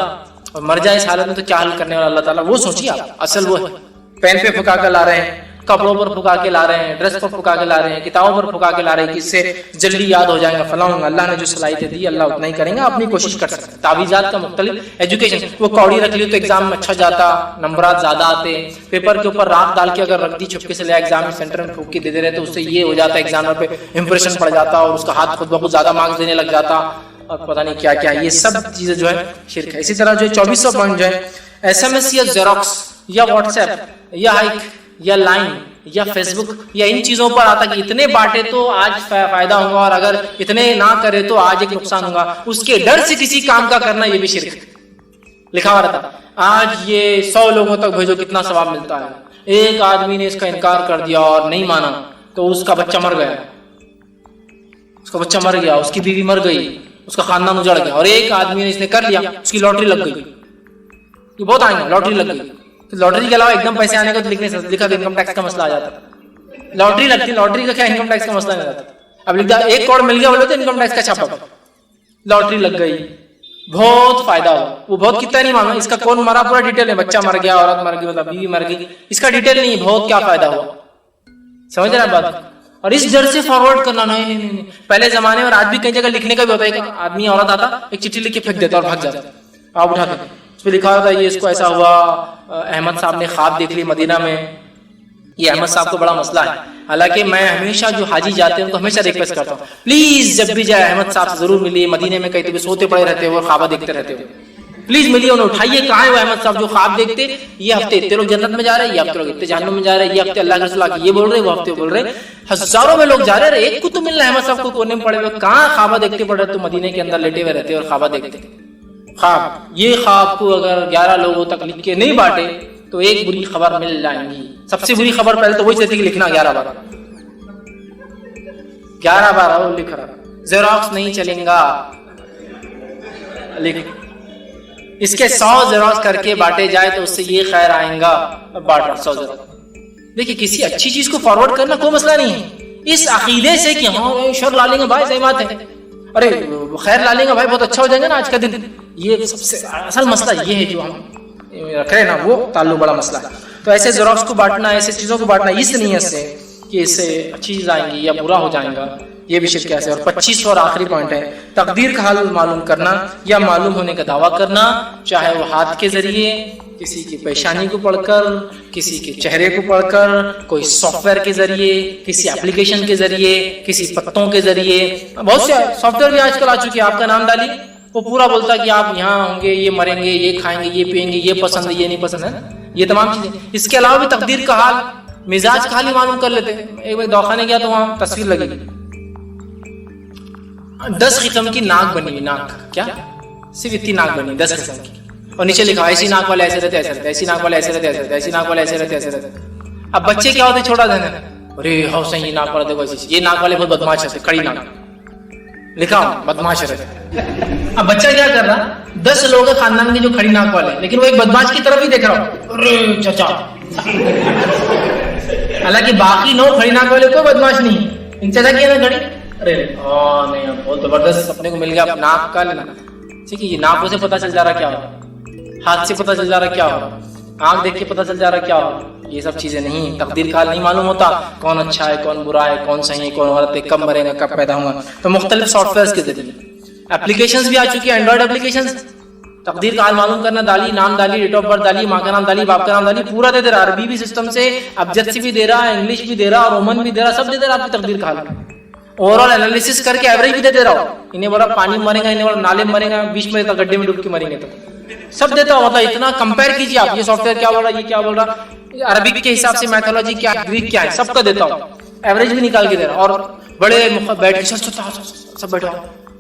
اور مر جائے اس حالت میں تو کیا حل کرنے والا اللہ تعالیٰ, وہ سوچیے آپ. اصل وہ ہے پین پہ پھکا کے لا رہے ہیں, کپڑوں پر پھکا کے لا رہے ہیں, ڈریس پر پھکا کے لا رہے ہیں, کتابوں پر پھکا کے لا رہے ہیں کہ اس سے جلدی یاد ہو جائے گا فلاں. اللہ نے جو صلاحیتیں دی اللہ اتنا ہی کریں گے, اپنی کوشش کر سکتے ہیں. تعویذات کا مختلف ایجوکیشن, وہ کوڑی رکھ لی تو ایگزام میں اچھا جاتا, نمبرات زیادہ آتے. پیپر کے اوپر رات ڈال کے اگر رکھ دی چھپکے سے لے ایگزام سینٹر میں پھونک کے دے دے رہے تو اس سے یہ ہو جاتا, ایگزامر پہ امپریشن پڑ جاتا, اور اس کا ہاتھ خود بخود زیادہ مارکس دینے لگ جاتا, اور پتہ نہیں کیا کیا. یہ سب چیزیں جو ہے شرک ہے. اسی طرح جو 2400 پوائنٹ جو ہے SMS یا زیروکس یا واٹس ایپ یا ہائک یا لائن یا فیس بک یا ان چیزوں پر آتا کہ اتنے بانٹے تو آج فائدہ ہوگا, اور اگر اتنے نہ کرے تو آج ایک نقصان ہوگا. اس کے ڈر سے کسی کام کا کرنا یہ بھی شرک ہے. لکھا ہوا رہتا آج یہ 100 لوگوں تک بھیجو کتنا ثواب ملتا ہے. ایک آدمی نے اس کا انکار کر دیا اور نہیں مانا تو اس کا بچہ مر گیا, اس کا بچہ مر گیا, اس کی بیوی مر گئی, اس کا خاندان اجڑ گیا. اور ایک آدمی نے اس نے کر لیا, اس کی لاٹری لگ گئی. یہ بہت آئیں گے, لاٹری لگ گئی. تو لاٹری کے علاوہ ایک دم پیسے آنے کا تو لکھا انکم ٹیکس کا مسئلہ آ جاتا. لاٹری لگتی, لاٹری کا کیا انکم ٹیکس کا مسئلہ نہیں جاتا. اب لکھتا 1 کروڑ مل گیا بولے تو انکم ٹیکس کا چھاپا. لاٹری لگ گئی, بہت فائدہ ہوا. وہ بہت کتنا نہیں مانگا, اس کا کون مرا پورا ڈیٹیل ہے, بچہ مر گیا, عورت مر گئی, مطلب بیوی مر گئی, اس کا ڈیٹیل نہیں, بہت کیا فائدہ ہوا. سمجھ رہے ہیں بات. اور اس ڈر سے فارورڈ کرنا نہیں. پہلے زمانے اور آج بھی کئی جگہ لکھنے کا بھی ہوتا ہے کہ آدمی عورت آتا ایک چٹھی لکھ کے پھینک دیتا اور بھاگ جاتا, آپ اٹھا کے اس پہ لکھا ہوتا ہے یہ اس کو ایسا ہوا, احمد صاحب نے خواب دیکھ لی مدینہ میں. یہ احمد صاحب کو بڑا مسئلہ ہے. حالانکہ میں ہمیشہ جو حاجی جاتے ہیں ان کو ہمیشہ ریکویسٹ کرتا ہوں پلیز جب بھی جائے احمد صاحب سے ضرور ملیے. مدینے میں کہیں تو بھی سوتے پڑے رہتے ہو اور خواب دیکھتے رہتے ہو, پلیز ملیے انہیں, اٹھائیے. کہاں ہے وہ احمد صاحب جو خواب دیکھتے, یہ ہفتے اتنے لوگ جنت میں جا رہے ہیں, یہ ہفتے لوگ اتنے جہنم میں جا رہے ہیں, یہ ہفتے اللہ کے رسول یہ بول رہے ہیں, وہ ہفتے بول رہے ہیں, ہزاروں میں لوگ جا رہے ہیں, ایک کو تو ملنا ہے احمد صاحب کو کونے میں پڑے ہوئے. کہاں خواب دیکھتے پڑ رہے تو مدینے کے اندر لیٹے ہوئے رہتے اور خواب دیکھتے. خواب یہ خواب کو اگر 11 لوگوں تک لکھ کے نہیں بانٹے تو ایک بری خبر مل جائیں گی. سب سے بری خبر پہلے تو وہی چاہتی کہ لکھنا 11 بار لکھ رہا, زیروکس نہیں چلیں گا, لکھ اس کے 100 زیروکس کر کے بانٹے جائے تو اس سے یہ خیر آئیں گا. بانٹ 100 زیروکس. دیکھیے کسی اچھی چیز کو فارورڈ کرنا کوئی مسئلہ نہیں ہے, اس عقیدے سے کہ ہاں شر لا لیں گے بھائی, صحیح بات ہے, ارے خیر لا لیں گے بھائی, بہت اچھا ہو جائے گا نا آج کا دن. یہ سب سے اصل مسئلہ یہ ہے جو ہم رکھ رہے نا وہ تعلق بڑا مسئلہ ہے. تو ایسے زیروکس کو بانٹنا, ایسے چیزوں کو بانٹنا اس نیت سے کہ اس سے اچھی چیز آئیں گی یا برا ہو جائیں گا, یہ بھی شرک ہے. اور 25 اور آخری پوائنٹ ہے تقدیر کا حال معلوم کرنا یا معلوم ہونے کا دعویٰ کرنا, چاہے وہ ہاتھ کے ذریعے, کسی کی پیشانی کو پڑھ کر, کسی کے چہرے کو پڑھ کر, کوئی سافٹ ویئر کے ذریعے, کسی اپلیکیشن کے ذریعے, کسی پتوں کے ذریعے. بہت سے سافٹ ویئر بھی آج کل آ چکے ہیں, آپ کا نام ڈالیے وہ پورا بولتا ہے کہ آپ یہاں ہوں گے, یہ مریں گے, یہ کھائیں گے, یہ پئیں گے, یہ پسند ہے, یہ نہیں پسند ہے, یہ تمام چیزیں. اس کے علاوہ بھی تقدیر کا حال, مزاج کا حال ہی معلوم کر لیتے ہیں. ایک بار دواخانے گیا تو وہاں تصویر لگی 10 قسم کی ناک بنی ہوئی, ناک کیا صرف اتنی ناک بنی 10 قسم کی, اور نیچے لکھا ایسی ناک والے ایسے رہتے, ایسے رہتے, ایسی ناک والے ایسے رہتے, ایسے رہتے, ایسی ناک والے ایسے رہتے, ایسے رہتے. اب بچے کیا ہوتے چھوڑا دینا, ارے ہاؤ صحیح ناک والے دیکھو ایسی, یہ ناک والے بہت بدماش رہتے, کھڑی ناک لکھا بدماش رہتے. اب بچہ کیا کر رہا, 10 لوگ خاندان کے جو کھڑی ناک والے, لیکن وہ ایک بدماش کی طرف ہی دیکھ رہا ہو, ارے چچا. حالانکہ باقی 9 کھڑی ناک والے کوئی بدماش نہیں, ان چچا کیا نا کھڑی, ارے نہیں بہت زبردست اپنے کو مل گیا ناک کا لینا. ٹھیک ہے, یہ ناکوں سے پتا چل جا رہا کیا ہو, ہاتھ سے پتا چل جا رہا کیا ہو, آنکھ دیکھ کے پتا چل جا رہا کیا ہو. یہ سب چیزیں نہیں, تقدیر کا حال نہیں معلوم ہوتا, کون اچھا ہے, کون برا ہے, کون صحیح ہے, کون غلط ہے, کب مرے گا, کب پیدا ہوں گا. تو مختلف سافٹ ویئرس کے ذریعے اپلیکیشنز بھی آ چکی ہیں, اینڈرائڈ اپلیکیشنز. تقدیر کا حال معلوم کرنا, ڈالی نام, ڈالی ڈیٹ آف برتھ, ڈالی ماں کا نام, ڈالی باپ کا نام, ڈالی پورا دے دے رہا, عربی بھی سسٹم سے, ابجد سے بھی دے رہا, انگلش بھی دے رہا, رومن بھی دے رہا, سب دے دے رہا آپ کی تقدیر کا حال. اوور آل انالیسس کر کے ایوریج بھی دے رہا ہوں, انہیں بڑا پانی مرے گا, انہیں بڑا نالے مرے گا, بیچ میں گڈھے میں ڈوب کے مریں گے, تو سب دیتا ہوں. مطلب اتنا کمپیئر کیجیے آپ, یہ سافٹ ویئر کیا بول رہا, یہ کیا بول رہا, عربک کے حساب سے میتھولوجی کیا, گریک کیا ہے, سب کا دیتا ہوں, ایوریج بھی نکال کے دے رہا. اور بڑے بیٹھ کے سب بیٹھا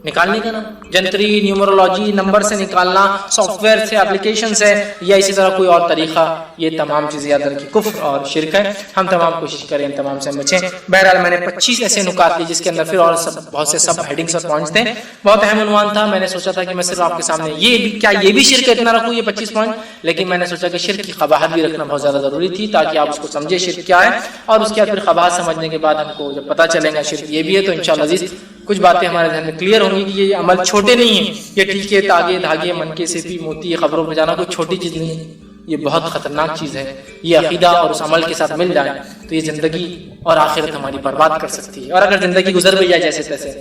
نکالنے کا نا, جنتری, نیومرولوجی, نمبر سے نکالنا, سافٹ ویئر سے, اپلیکیشن سے, یا اسی طرح کوئی اور طریقہ, یہ تمام چیزیں یاد رکھیں کفر اور شرک ہے. ہم تمام کوشش کریں ان تمام سے بچیں. بہرحال میں نے 25 ایسے نکات لیے جس کے اندر پھر اور بہت سے سب ہیڈنگس اور پوائنٹس تھے. بہت اہم عنوان تھا, میں نے سوچا تھا کہ میں صرف آپ کے سامنے یہ بھی شرک اتنا رکھوں, یہ 25 پوائنٹ, لیکن میں نے سوچا کہ شرک کی قباحت بھی رکھنا بہت زیادہ ضروری تھی تاکہ آپ اس کو سمجھے شرک کیا ہے, اور اس کے بعد پھر قباحت سمجھنے کے بعد ہم کو جب پتہ چلے گا شرک یہ بھی ہے, تو انشاءاللہ عزیز کچھ باتیں ہمارے ذہن میں کلیئر ہوں گی کہ یہ عمل چھوٹے نہیں ہیں, یہ ٹیکے, تاگے, دھاگے, منکے, سیپی, موتی, یہ خبروں میں جانا کوئی چھوٹی چیز نہیں ہے, یہ بہت خطرناک چیز ہے. یہ عقیدہ اور اس عمل کے ساتھ مل جائے تو یہ زندگی اور آخرت ہماری برباد کر سکتی ہے, اور اگر زندگی گزر بھی جائے جیسے تیسے,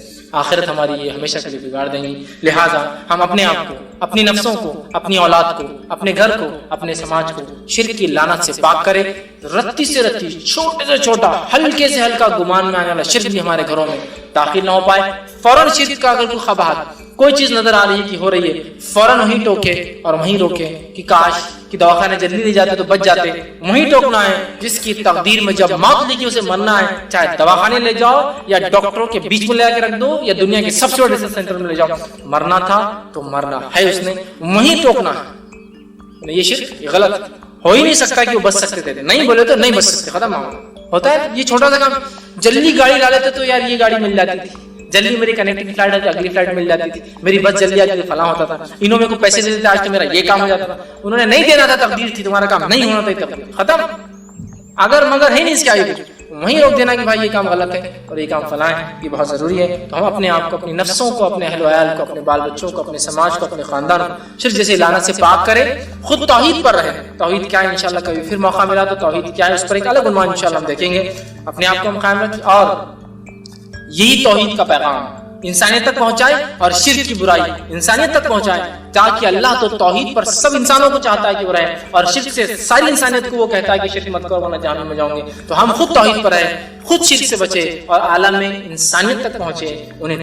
آخرت ہماری یہ ہمیشہ کے لیے بگاڑ دیں گی. لہٰذا ہم اپنے آپ کو, اپنی نفسوں کو, اپنی اولاد کو, اپنے گھر کو, اپنے سماج کو شرک کی لعنت سے پاک کریں. رتی سے رتی, چھوٹے سے چھوٹا, ہلکے سے ہلکا گمان میں آنے والا شرک بھی ہمارے گھروں میں داخل نہ ہو پائے. فوراً شرک کا اگر کوئی قباحت, کوئی چیز نظر آ رہی ہے کہ ہو رہی ہے, فوراً وہیں ٹوکے اور وہیں روکے کہ کاش کہ دواخانے جلدی نہیں جاتے تو بچ جاتے. وہیں ٹوکنا ہے جس کی تقدیر میں جب موت لکھی اسے مرنا ہے, چاہے دواخانے لے جاؤ یا ڈاکٹروں کے بیچ میں لے کے رکھ دو یا دنیا کے سب سے بڑے ریسرچ سینٹر میں لے جاؤ, مرنا تھا تو مرنا ہے اس نے, وہیں ٹوکنا ہے. یہ شرک یہ غلط ہو ہی نہیں سکتا کہ وہ بچ سکتے تھے, نہیں بولے تو نہیں بچ سکتے, ختم ہوتا ہے. یہ چھوٹا سا کام, جلدی گاڑی لا لیتے تو یار یہ گاڑی مل جاتی تھی, جلدی میری کنیکٹنگ فلائٹ ہے تو اگلی فلائٹ مل جاتی تھی, میری بس جلدی آتی تھی فلاں ہوتا تھا, انہوں میں کو پیسے دے دیتے آج تو میرا یہ کام ہو جاتا تھا. انہوں نے نہیں دینا تھا, تقدیر تھی, تمہارا کام نہیں ہونا تھا, ختم. اگر مگر ہے نہیں اس کے آگے کچھ, وہیں روک دینا کہ بھائی یہ کام غلط ہے اور یہ کام فلاں ہے, یہ بہت ضروری ہے. تو ہم اپنے آپ کو, اپنی نفسوں کو, اپنے اہل و عیال کو, اپنے بال بچوں کو, اپنے سماج کو, اپنے خاندان کو صرف جیسے لعنت سے پاک کریں, خود توحید پر رہیں. توحید کیا ہے انشاءاللہ کبھی پھر موقع ملا تو توحید کیا ہے اس پر ایک الگ عنوان انشاءاللہ ہم دیکھیں گے. اپنے آپ کو ہم قائم رکھیں اور یہی توحید کا پیغام انسانیت تک پہنچائے اور شرک کی برائی انسانیت تک پہنچائے, تاکہ اللہ تو توحید پر سب انسانوں کو چاہتا ہے کہ وہ رہے, اور شرک سے ساری انسانیت کو وہ کہتا ہے کہ شرک مت کرو ورنہ جہنم میں جاؤں گے. تو ہم خود توحید پر رہیں, خود شرک سے بچے اور عالم میں انسانیت تک پہنچے, انہیں